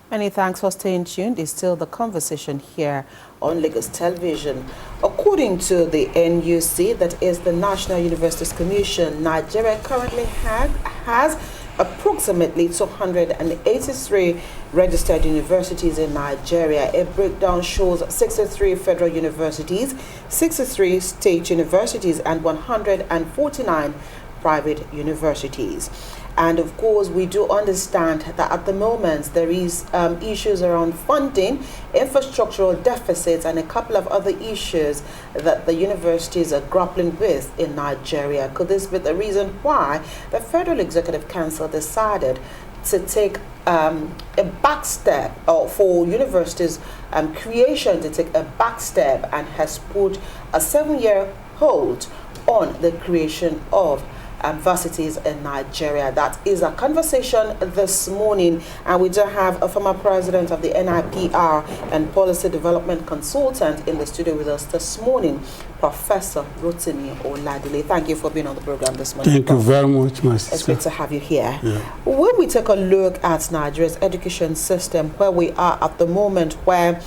Many thanks for staying tuned. It's still the conversation here on Lagos Television. According to the NUC, that is the National Universities Commission, Nigeria currently has approximately 283 registered universities in Nigeria. A breakdown shows 63 federal universities, 63 state universities, and 149 private universities. And of course, we do understand that at the moment there is issues around funding, infrastructural deficits, and a couple of other issues that the universities are grappling with in Nigeria. Could this be the reason why the Federal Executive Council decided to take a back step, or for universities creation to take a back step, and has put a 7-year hold on the creation of universities in Nigeria? That is a conversation this morning, and we do have a former president of the NIPR and policy development consultant in the studio with us this morning, Professor Rotimi Oladile. Thank you for being on the program this morning. Thank you very much, my sister. It's great to have you here. Yeah. When we take a look at Nigeria's education system, where we are at the moment, where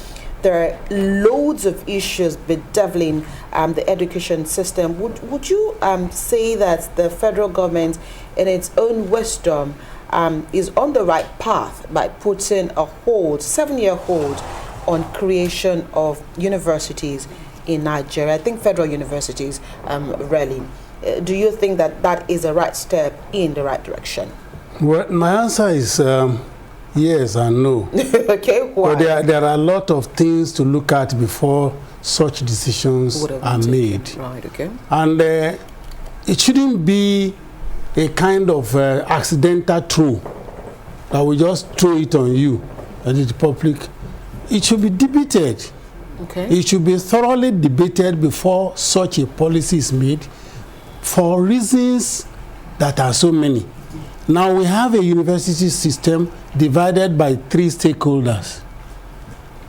there are loads of issues bedeviling the education system, would you say that the federal government, in its own wisdom, is on the right path by putting a hold, 7-year hold, on creation of universities in Nigeria? I think federal universities, really. Do you think that that is a right step in the right direction? Well, my answer is yes and no. Okay, why? But there are a lot of things to look at before such decisions are made. Right, okay. And it shouldn't be a kind of accidental throw that we just throw it on you and the public. It should be debated. Okay. It should be thoroughly debated before such a policy is made, for reasons that are so many. Now we have a university system divided by 3 stakeholders.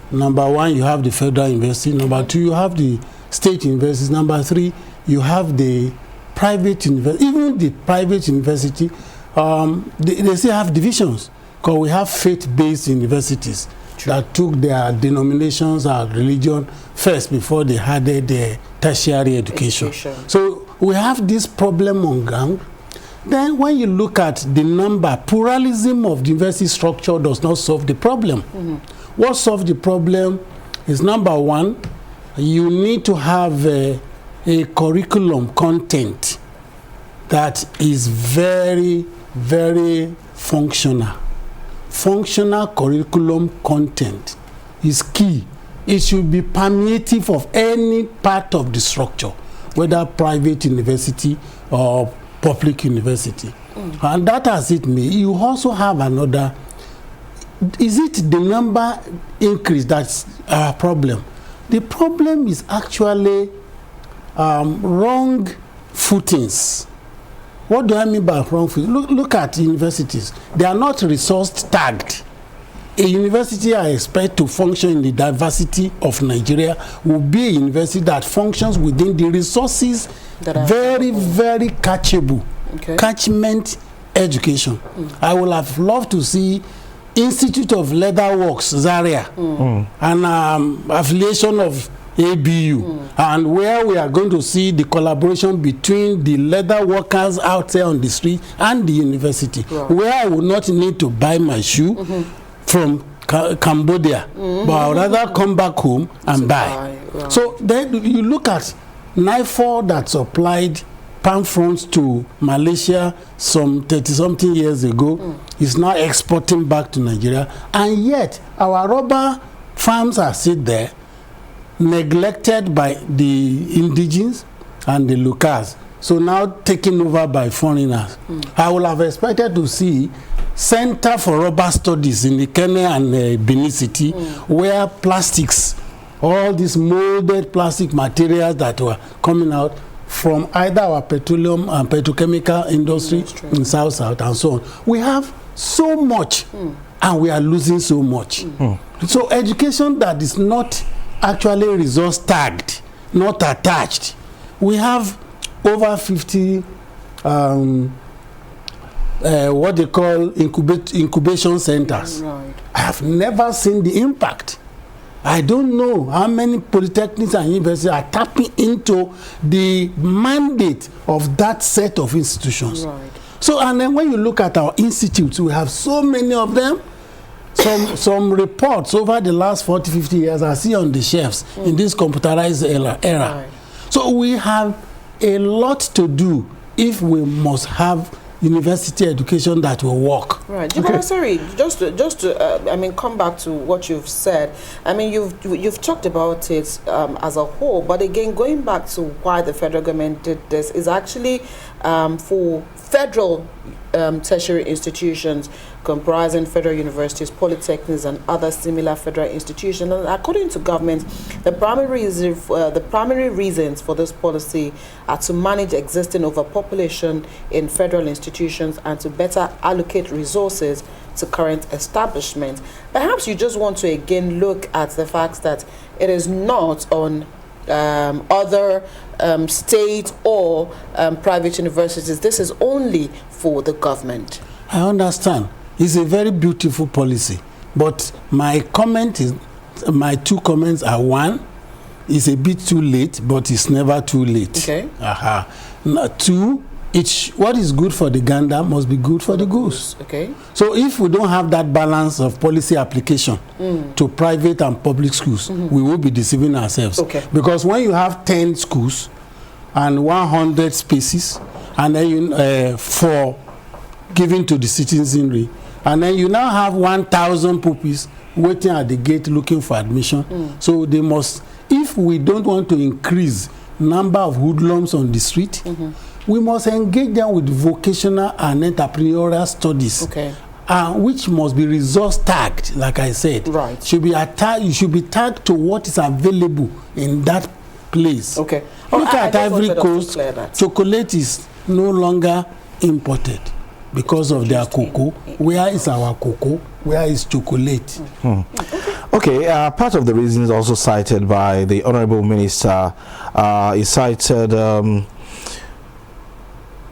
Number 1, you have the federal university. Number 2, you have the state universities. Number 3, you have the private university. Even the private university, they still have divisions, because we have faith-based universities. True. That took their denominations and religion first before they added their tertiary education. So we have this problem on ground. Then when you look at the number, pluralism of the university structure does not solve the problem. What solves the problem is, number 1, you need to have a curriculum content that is very, very functional. Functional curriculum content is key. It should be permeative of any part of the structure, whether private university or public university. And that as it may, you also have another. Is it the number increase that's our problem? The problem is actually wrong footings. What do I mean by wrong footings? Look at universities. They are not resource tagged. A university I expect to function in the diversity of Nigeria will be a university that functions within the resources that are very, very catchable. Okay. Catchment education. I would have loved to see Institute of Leather Works, Zaria, and affiliation of ABU, and where we are going to see the collaboration between the leather workers out there on the street and the university, where I would not need to buy my shoe from Cambodia, but I would rather come back home and buy. So then you look at NIFOR that supplied palm fronds to Malaysia some 30-something years ago, is now exporting back to Nigeria, and yet our rubber farms are still there, neglected by the indigenes and the locals. So now taken over by foreigners. I would have expected to see Center for Rubber Studies in the Kenya and Benin City, where plastics, all these molded plastic materials that were coming out from either our petroleum and petrochemical industry in South and so on. We have so much and we are losing so much. So education that is not actually resource tagged, not attached. We have over 50 what they call incubation centers. Right. I have never seen the impact. I don't know how many polytechnics and universities are tapping into the mandate of that set of institutions. Right. So, and then when you look at our institutes, we have so many of them. Some reports over the last 40, 50 years I see on the shelves in this computerized era. Right. So we have a lot to do if we must have university education that will work. Right. Sorry, just to I mean, come back to what you've said. I mean, you've talked about it as a whole, but again, going back to why the federal government did this is actually for federal tertiary institutions comprising federal universities, polytechnics, and other similar federal institutions. And according to government, the primary reasons for this policy are to manage existing overpopulation in federal institutions and to better allocate resources to current establishments. Perhaps you just want to again look at the fact that it is not on other state or private universities. This is only for the government. I understand. It's a very beautiful policy. But my two comments are: one, it's a bit too late, but it's never too late. Okay. Two, what is good for the gander must be good for the goose. Okay. So if we don't have that balance of policy application to private and public schools, we will be deceiving ourselves. Okay. Because when you have 10 schools and 100 spaces, and then for giving to the citizenry, and then you now have 1,000 pupils waiting at the gate looking for admission. So they must, if we don't want to increase number of hoodlums on the street, we must engage them with vocational and entrepreneurial studies, which must be resource tagged, like I said. Right. You should be tagged to what is available in that place. Okay. Look at Ivory Coast, chocolate is no longer imported because of their cocoa. Where is our cocoa? Where is chocolate? Okay, part of the reasons also cited by the Honorable Minister is cited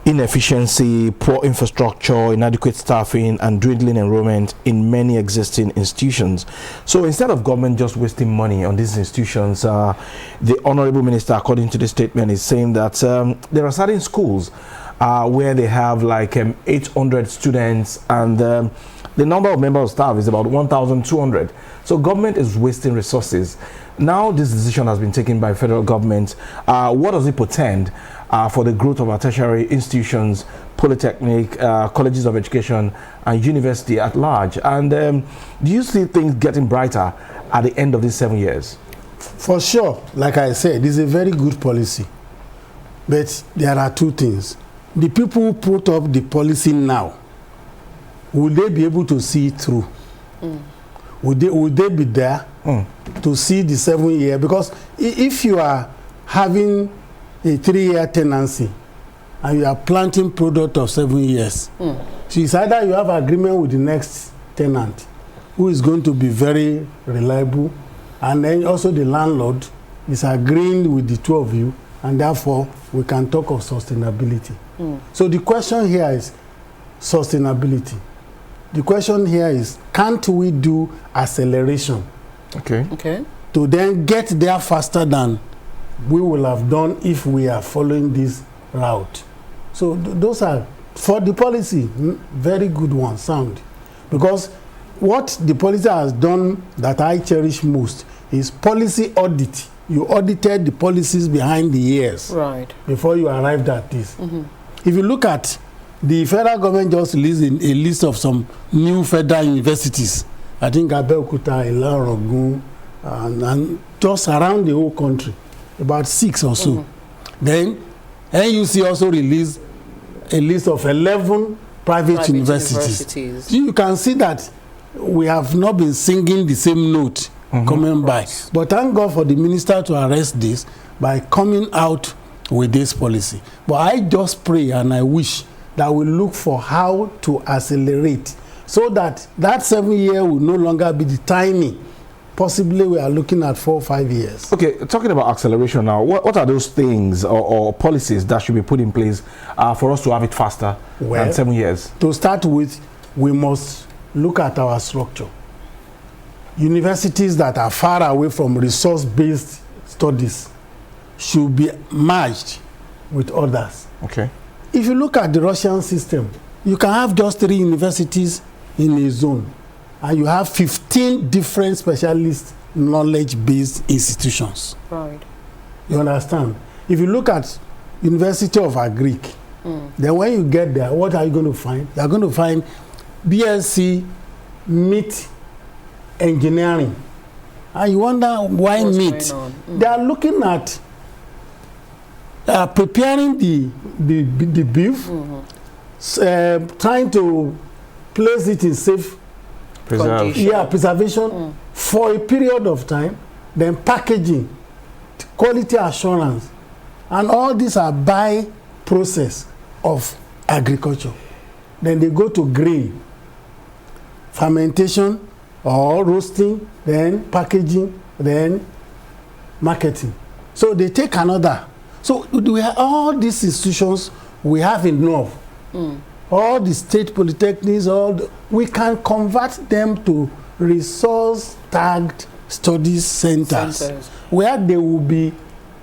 inefficiency, poor infrastructure, inadequate staffing, and dwindling enrollment in many existing institutions. So instead of government just wasting money on these institutions, the Honorable Minister, according to the statement, is saying that there are certain schools where they have like 800 students and the number of members of staff is about 1,200. So government is wasting resources. Now this decision has been taken by federal government. What does it portend for the growth of our tertiary institutions, polytechnic, colleges of education, and university at large? And do you see things getting brighter at the end of these 7 years? For sure, like I said, it's a very good policy. But there are two things. The people who put up the policy now, will they be able to see it through? Would they be there to see the 7 year? Because if you are having a 3-year tenancy and you are planting product of 7 years, so it's either you have agreement with the next tenant who is going to be very reliable, and then also the landlord is agreeing with the two of you, and therefore we can talk of sustainability. So the question here is sustainability. The question here is, can't we do acceleration? Okay. To then get there faster than we will have done if we are following this route. So those are, for the policy, very good one, sound. Because what the policy has done that I cherish most is policy audit. You audited the policies behind the years before you arrived at this. If you look at the federal government just released a list of some new federal universities. I think Abeokuta, Ilorin, and just around the whole country, about 6 or so. Then NUC also released a list of 11 private universities. You can see that we have not been singing the same note coming by. But thank God for the minister to arrest this by coming out with this policy. But I just pray and I wish that we look for how to accelerate so that that 7 year will no longer be the timing. Possibly we are looking at 4 or 5 years. Okay, talking about acceleration now, what are those things or policies that should be put in place for us to have it faster than 7 years? To start with, we must look at our structure. Universities that are far away from resource-based studies should be merged with others. Okay. If you look at the Russian system, you can have just 3 universities in a zone, and you have 15 different specialist knowledge-based institutions. Right. You understand? If you look at University of Agric, then when you get there, what are you going to find? You are going to find BSc meat engineering. And you wonder why meat? They are looking at preparing the beef, trying to place it in safe preservation for a period of time, then packaging, quality assurance, and all these are by process of agriculture. Then they go to grain, fermentation or roasting, then packaging, then marketing. So they take another. So we have all these institutions, we have enough. All the state polytechnics, we can convert them to resource-tagged studies centers where they will be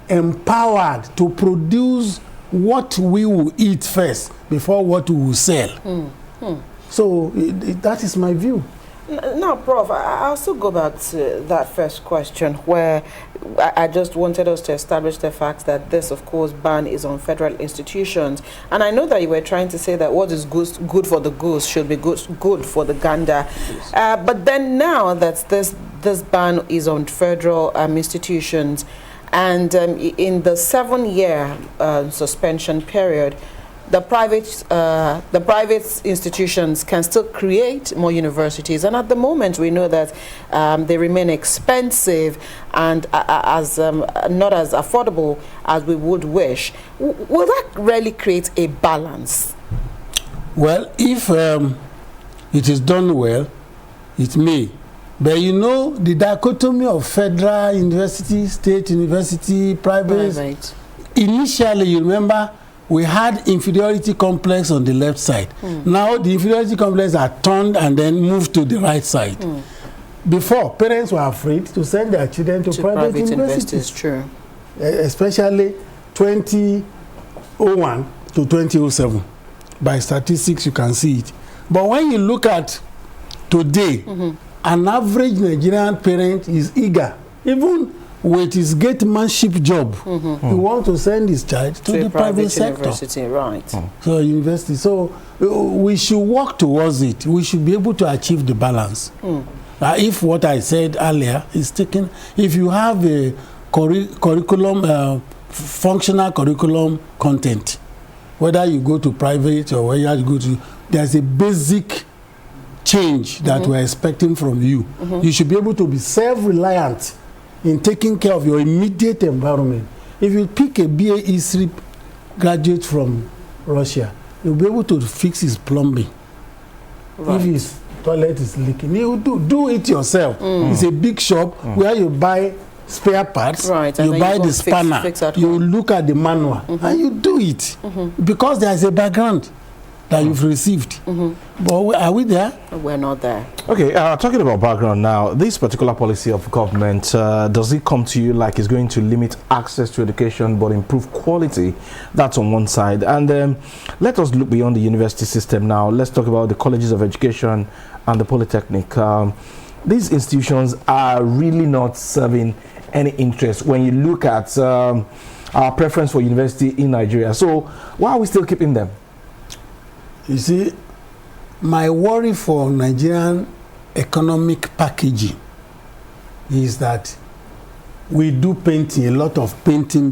empowered to produce what we will eat first before what we will sell. So that is my view. Now, Prof, I'll still go back to that first question where I just wanted us to establish the fact that this, of course, ban is on federal institutions. And I know that you were trying to say that what is good for the goose should be good for the gander. But then now that this ban is on federal institutions, and in the 7-year suspension period, the private institutions can still create more universities, and at the moment we know that they remain expensive and as not as affordable as we would wish. Will that really create a balance? Well, if it is done well, it may. But you know, the dichotomy of federal university, state university, private. Initially, you remember, we had inferiority complex on the left side. Now the inferiority complex are turned and then moved to the right side. Before, parents were afraid to send their children to private universities. True. Especially 2001 to 2007. By statistics, you can see it. But when you look at today, an average Nigerian parent is eager, even with his gatemanship job, he wants to send his child to the private sector. University, right. So university. So we should work towards it. We should be able to achieve the balance. If what I said earlier is taken, if you have a curriculum, functional curriculum content, whether you go to private or whether you go to, there's a basic change that we're expecting from you. You should be able to be self-reliant in taking care of your immediate environment. If you pick a BA history graduate from Russia, you'll be able to fix his plumbing. If his toilet is leaking, you do it yourself. It's a big shop where you buy spare parts, you buy the spanner, you look at the manual, and you do it. Because there's a background that you've received. But are we there? We're not there. Okay, talking about background now, this particular policy of government, does it come to you like it's going to limit access to education but improve quality? That's on one side. And let us look beyond the university system now. Let's talk about the colleges of education and the polytechnic. These institutions are really not serving any interest when you look at our preference for university in Nigeria. So why are we still keeping them? You see, my worry for Nigerian economic packaging is that we do painting, a lot of painting